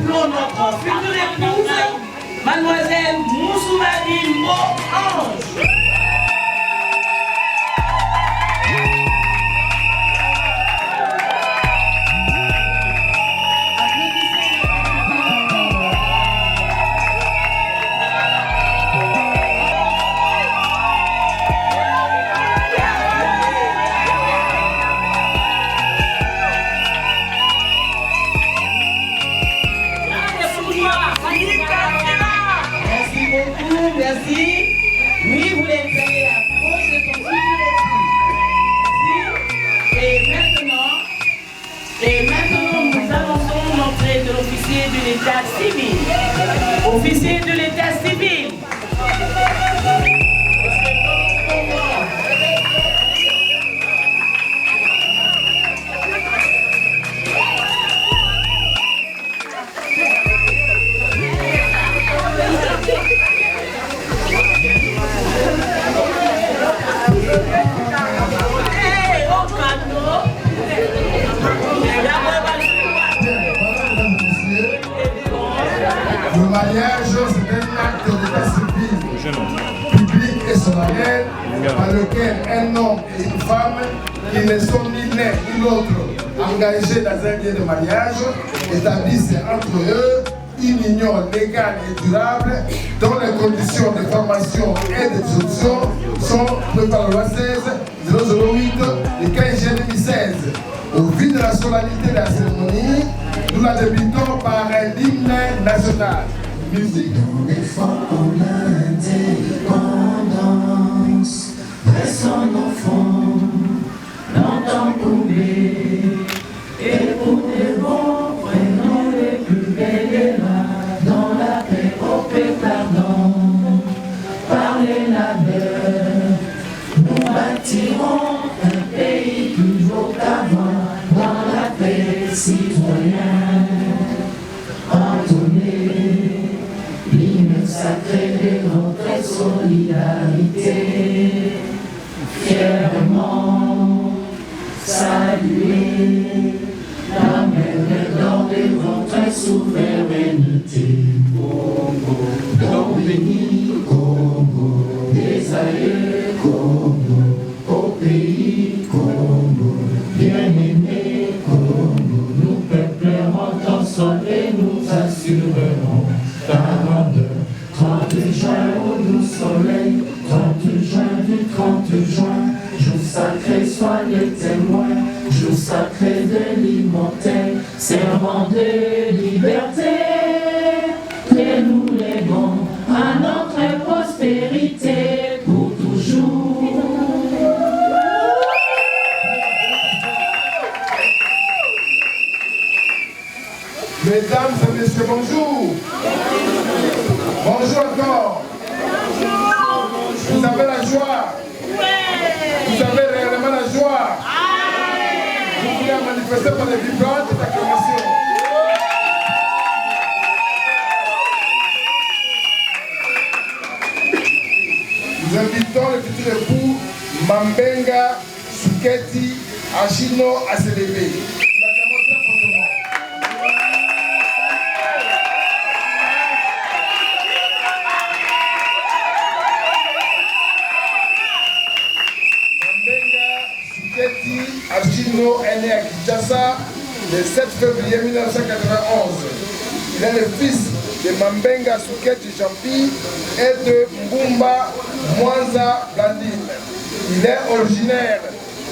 appelons notre future épouse, Mademoiselle Moussoumari Mo-Ange. Merci. Oui, vous l'installez à gauche de son futur époux. Merci. Et maintenant, nous annonçons l'entrée de l'officier de l'état civil. Officier de l'état civil. Le mariage, c'est un acte d'état civil, public et solennel, par lequel un homme et une femme qui ne sont ni l'un ni l'autre engagés dans un lien de mariage établissent entre eux une union légale et durable dont les conditions de formation et de dissolution sont prévues par la loi 16-008 du 15 juillet 2016. Au vu de la solennité de la cérémonie, nous la débutons par l'hymne national. Musique. Nous défendons l'indépendance, laissons nos fonds longtemps couler, et pour les bons, prenons les plus belles élan, dans la paix, au paix, pardon, par les labeurs, nous bâtirons un pays plus beau qu'avant, dans la paix, citoyen, entonné. Sacré de notre solidarité, fièrement saluer la mer d'or de votre souveraineté. Congo, don béni, Congo, des aïeux, Congo, au pays Congo, bien-aimé Congo, nous peuplerons ton sol et nous assurerons ta grandeur. 30 juin au doux soleil, 30 juin du 30 juin, jour sacré sois les témoins, jour sacré de l'immortel, serment de liberté, que nous léguons à notre prospérité pour toujours. Mesdames et messieurs, bonjour. Bonjour encore. Vous avez la joie. Vous avez réellement la joie. Vous voulez manifester par les vibrantes acclamations. Nous invitons le futur époux Mambenga Suketi Achino à se lever. Achino est né à Kinshasa le 7 février 1991. Il est le fils de Mambenga Suketi Champi et de Mbumba Mwanza Blandine. Il est originaire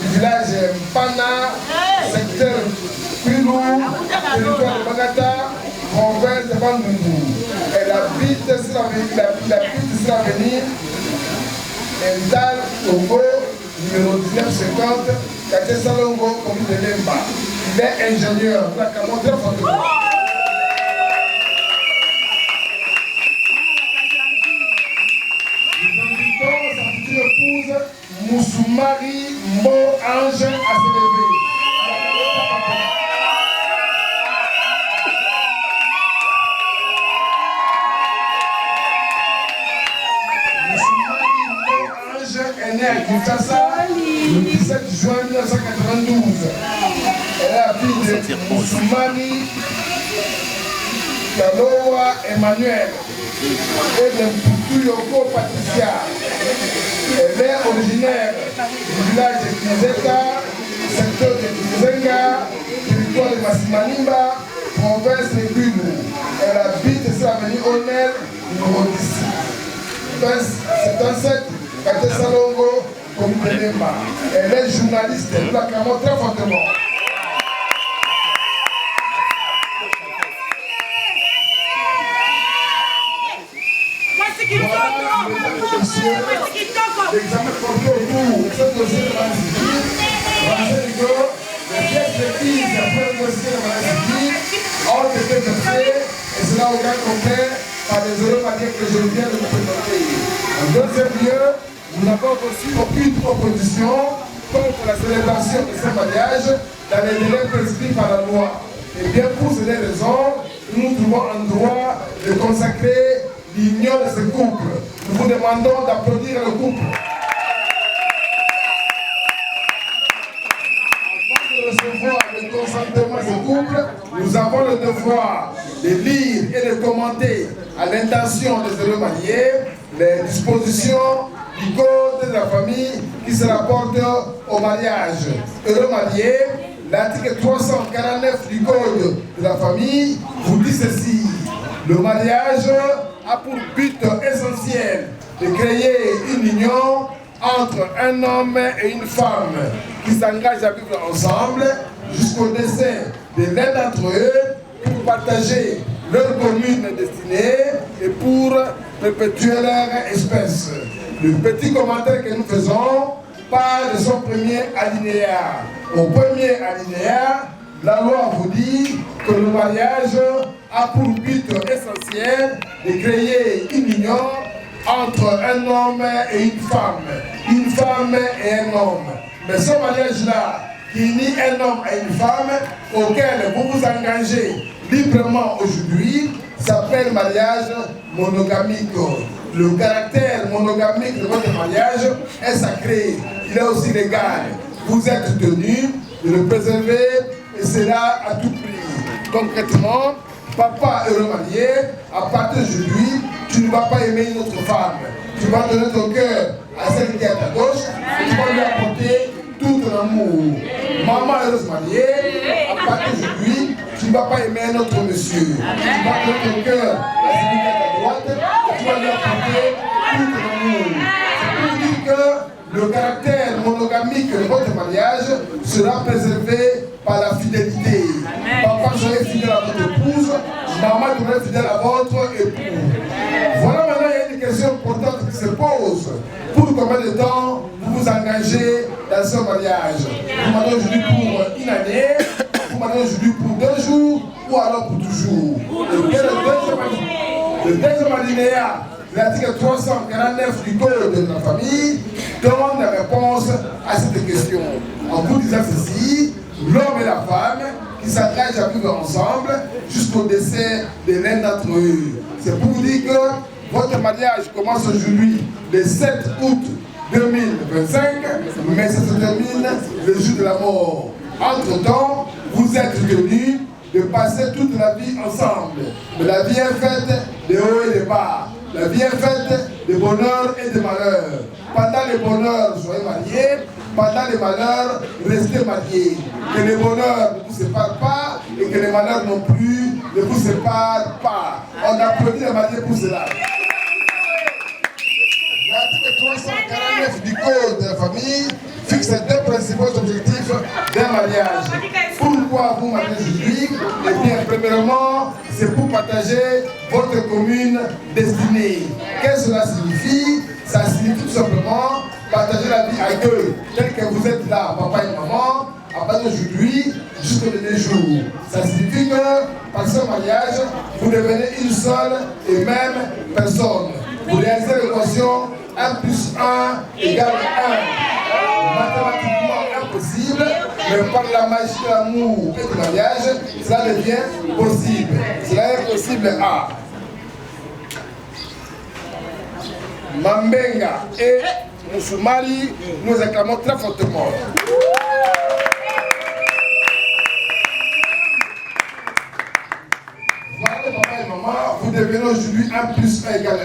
du village Mpana, secteur Pilou, territoire de Bagata, province de Bandungu. Elle habite sur l'avenue Endal Togo, numéro 1950, quartier Salongo, commune de Lemba. Il est ingénieur. Nous l'avons très fortement. Nous invitons sa future épouse, Moussoumari Mo-Ange, à se lever. Est née à Kinshasa le 17 juin 1992. Elle est la fille de Moussoumari Kaloa Emmanuel et de Mputuyoko Patricia. Elle est originaire du village de Kizeta, secteur de Kizenga, territoire de Massimanimba, province de Gulu. Elle habite sur l'avenue Onel, numéro 10. C'est un set, Kate Salongo, commune de Nemba. Elle est journaliste, nous l'acclamons très fortement. L'examen porté autour de ce dossier de la civile, les pièces d'église après le dossier de la civile ont été versées, et cela au grand complet par les Euromaliens que je viens de vous présenter. En deuxième lieu, nous n'avons reçu aucune proposition contre la célébration de ce mariage dans les délais prescrits par la loi. Et bien pour ces raisons, nous nous trouvons en droit de consacrer l'union de ce couple. Nous vous demandons d'applaudir le couple. Avant de recevoir le consentement de ce couple, nous avons le devoir de lire et de commenter à l'intention des heureux mariés les dispositions du code de la famille qui se rapportent au mariage. Heureux mariés, l'article 349 du code de la famille vous dit ceci. Le mariage a pour but essentiel de créer une union entre un homme et une femme qui s'engagent à vivre ensemble jusqu'au décès de l'un d'entre eux pour partager leur commune destinée et pour perpétuer leur espèce. Le petit commentaire que nous faisons parle de son premier alinéa. Au premier alinéa, la loi vous dit que le mariage a pour but essentiel de créer une union entre un homme et une femme et un homme. Mais ce mariage-là, qui unit un homme et une femme, auquel vous vous engagez librement aujourd'hui, s'appelle mariage monogamique. Le caractère monogamique de votre mariage est sacré, il est aussi légal. Vous êtes tenus de le préserver et cela à tout prix. Concrètement, papa heureux marié, à partir d'aujourd'hui, tu ne vas pas aimer une autre femme. Tu vas donner ton cœur à celle qui est à ta gauche et tu vas lui apporter tout ton amour. Maman heureuse mariée, à partir d'aujourd'hui, tu ne vas pas aimer un autre monsieur. Tu vas donner ton cœur à celui qui est à ta droite et tu vas lui apporter tout ton amour. C'est pour dire que le caractère monogamique de votre mariage sera préservé par la fidélité. Papa serait fidèle à votre épouse, maman serait fidèle à votre époux. Voilà maintenant, il y a une question importante qui se pose. Pour combien de temps vous vous engagez dans ce mariage? Vous m'avez aujourd'hui pour une année, vous m'avez aujourd'hui pour 2 jours ou alors pour toujours. Le deuxième alinéa, l'article 349 du code de la famille donne la réponse à cette question. En vous disant ceci, l'homme et la femme qui s'engagent à vivre ensemble jusqu'au décès de l'un d'entre eux. C'est pour vous dire que votre mariage commence aujourd'hui le 7 août 2025, mais ça se termine le jour de la mort. Entre-temps, vous êtes tenus de passer toute la vie ensemble. Mais la vie est faite de hauts et de bas. La vie est faite de bonheur et de malheur. Pendant les bonheurs, soyez mariés. Pendant les malheurs, restez mariés. Que les bonheurs ne vous séparent pas et que les malheurs non plus ne vous séparent pas. On applaudit les mariés pour cela. L'article 349 du code de la famille fixe les 2 principaux objectifs d'un mariage. Pourquoi vous mariez aujourd'hui? Eh bien, premièrement, c'est pour partager votre commune destinée. Qu'est-ce que cela signifie? Ça signifie tout simplement partager la vie à 2, tel que vous êtes là, papa et maman, à partir d'aujourd'hui jusqu'au dernier jour. Ça signifie que par ce mariage, vous devenez une seule et même personne. Vous réalisez l'équation 1 plus 1 égale 1. Mathématiquement impossible, mais par la magie de l'amour et du mariage, cela devient possible. Cela est possible à Mambenga et Moussoumari, nous acclamons très fortement. Voilà le papa et maman, vous devenez aujourd'hui 1 plus 1 égale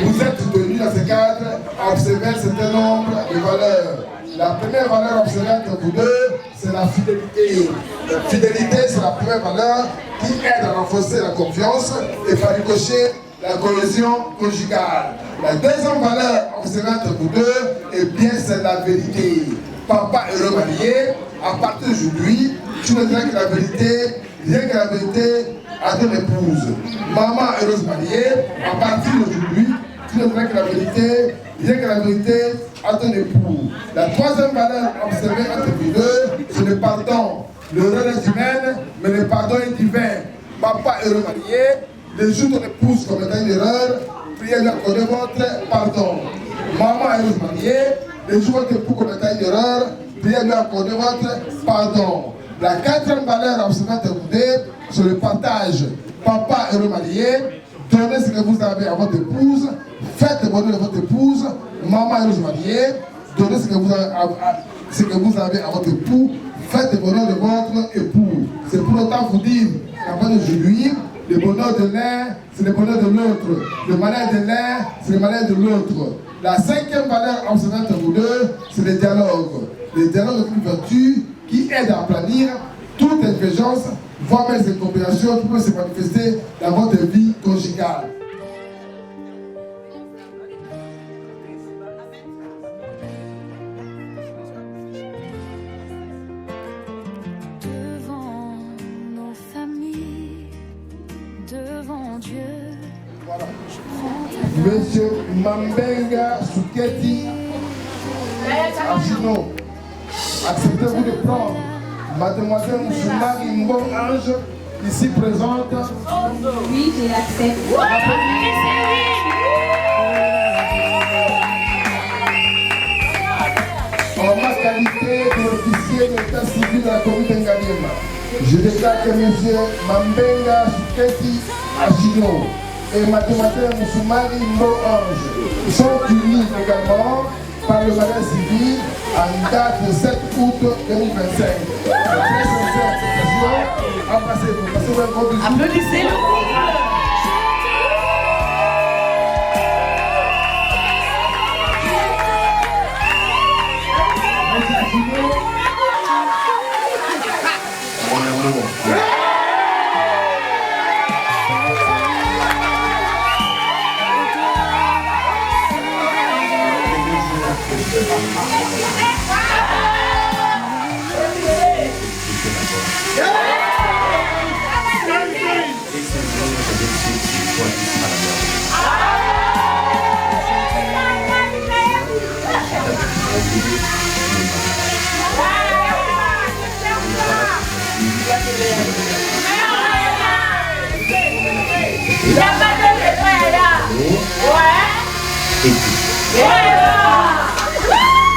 1. Vous êtes tenus dans ce cadre à observer un certain nombre de valeurs. La première valeur observée entre vous deux, c'est la fidélité. La fidélité, c'est la première valeur qui aide à renforcer la confiance et par ricochet la cohésion conjugale. La deuxième valeur observée entre vous deux, eh bien, c'est la vérité. Papa heureux marié, à partir d'aujourd'hui, tu ne diras que la vérité, rien que la vérité à ton épouse. Maman heureuse mariée, à partir d'aujourd'hui, tu ne diras que la vérité, rien que la vérité à ton époux. La troisième valeur observée entre vous deux, c'est le pardon. L'erreur est humaine, mais le pardon est divin. Papa heureux marié, le jour ton épouse commettant une erreur, priez lui accorder votre pardon. Maman heureuse mariée, le jour votre époux commettant une erreur, priez lui accorder votre pardon. La quatrième valeur observée entre vous deux, c'est le partage. Papa heureux marié, donnez ce que vous avez à votre épouse, faites le bonheur de votre épouse. Maman heureuse mariée, donnez ce que vous avez à votre époux, faites le bonheur de votre époux. C'est pour autant vous dire qu'à partir d'aujourd'hui, le bonheur de l'un, c'est le bonheur de l'autre. Le malheur de l'un, c'est le malheur de l'autre. La cinquième valeur observée entre vous deux, c'est le dialogue. Le dialogue est une vertu qui aide à planir toute intelligence, voire même ces combinaisons qui peuvent se manifester dans votre vie conjugale. Monsieur Mambenga Souketi Achino, acceptez-vous de prendre Mademoiselle Moussoumari Mbo Ange, ici présente? Oui, je l'accepte. En ma qualité d'officier de l'état civil de la commune d'Engaliema, je déclare que monsieur Mambenga Souketi Achino et Mademoiselle Moussoumari Mbo Ange sont unis également par le mariage civil en date de 7 août 2025. Très sincère acceptation. Embrassez-vous. Passez-vous un gros bisou. Applaudissez le couple. Mon amour.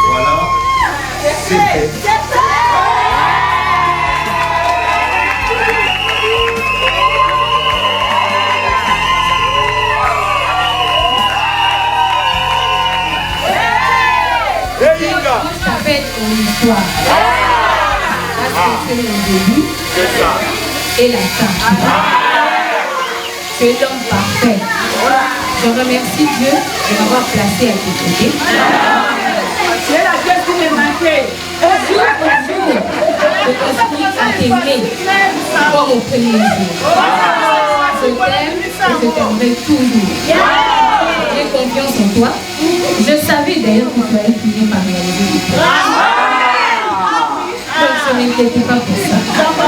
Voilà, c'est fait. Ça va être une histoire. Parce que c'est le début et la fin. Tu es l'homme parfait. Je remercie Dieu de m'avoir placé à tes côtés. C'est la pièce qui me manquait. Jour au jour, je t'inspire à t'aimer comme au premier jour. Je t'aime et je t'aimerai toujours. J'ai confiance en toi. Je savais d'ailleurs que tu allais finir par réaliser tes projets. Donc je ne m'inquiète pas pour ça.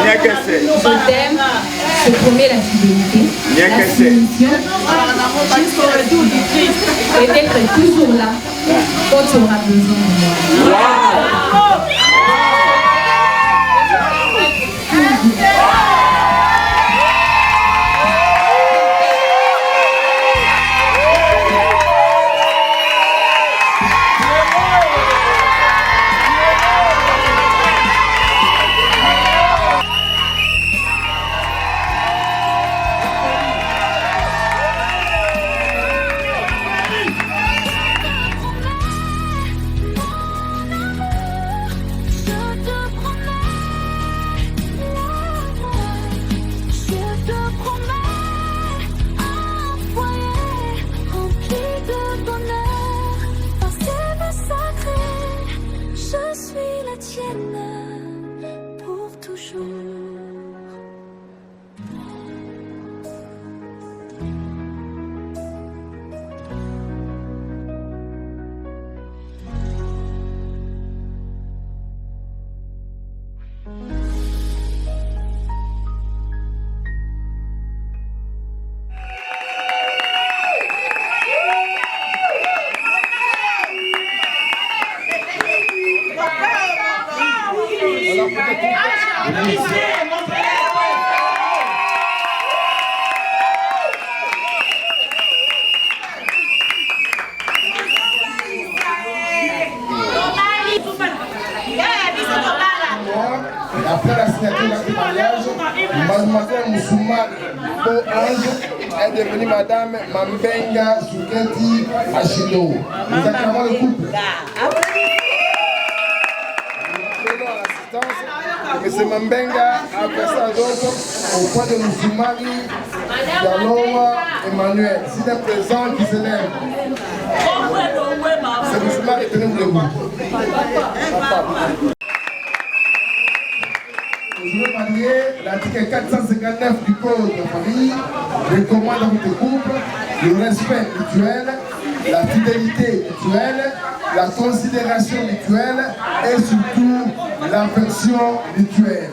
Je t'aime, je promets la fidélité, la soumission Jusqu'au retour du Christ. et d'être toujours là quand tu auras besoin de moi. beau ange est devenue Madame Mambenga Souketi Achino. Nous acclamons le couple. M. Mambenga a versé à d'autres au point de Moussoumari Yalowa Emmanuel. Si des présents qui se lèvent, c'est Moussoumari, tenez-vous debout. Je veux marier l'article 459 du Code de famille, recommande à votre couple le respect mutuel, la fidélité mutuelle, la considération mutuelle et surtout l'affection mutuelle.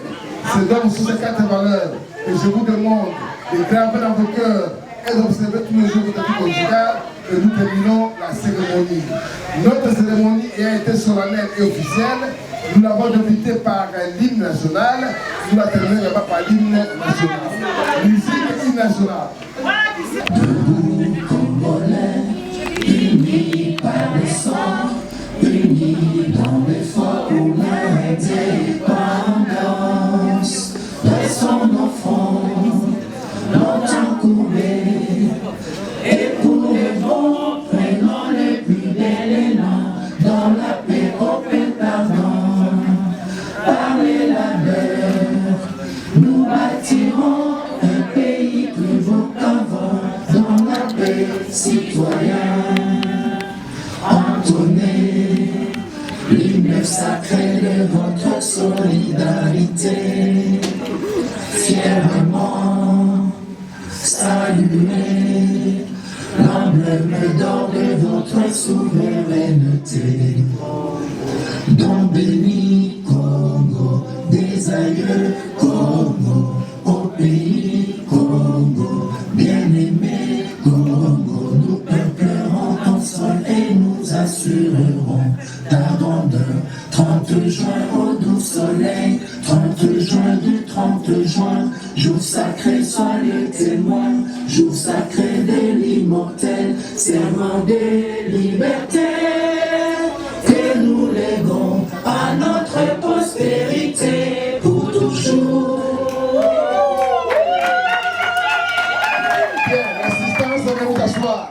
C'est donc sur ces 4 valeurs que je vous demande de graver dans vos cœurs et d'observer tous les jours votre vie conjugale que nous terminons la cérémonie. Notre cérémonie ayant été solennelle et officielle, nous l'avons débutée par l'hymne national, nous la terminerons par l'hymne national. Musique hymne national. Debout, Congolais, unis par le sang, unis dans l'effort pour l'indépendance. Laissons nos fronts longtemps couler, et pour les bons, prenons les plus bel élan dans la paix, open pardon. Par les labeurs, nous bâtirons un pays plus beau qu'avant, dans la paix, citoyen. Entonnez l'hymne sacré de votre solidarité, fièrement saluez l'emblème d'or de votre souveraineté. Don béni Congo, des aïeux Congo, au pays Congo, bien-aimé Congo, nous peuplerons ton sol et nous assurerons ta grandeur. 30 juin au doux soleil, 30 juin du 30 juin, jour sacré, sois le témoin, jour sacré de l'immortel, serment de liberté, que nous léguons à notre postérité pour toujours. Bien, l'assistance, venez vous asseoir.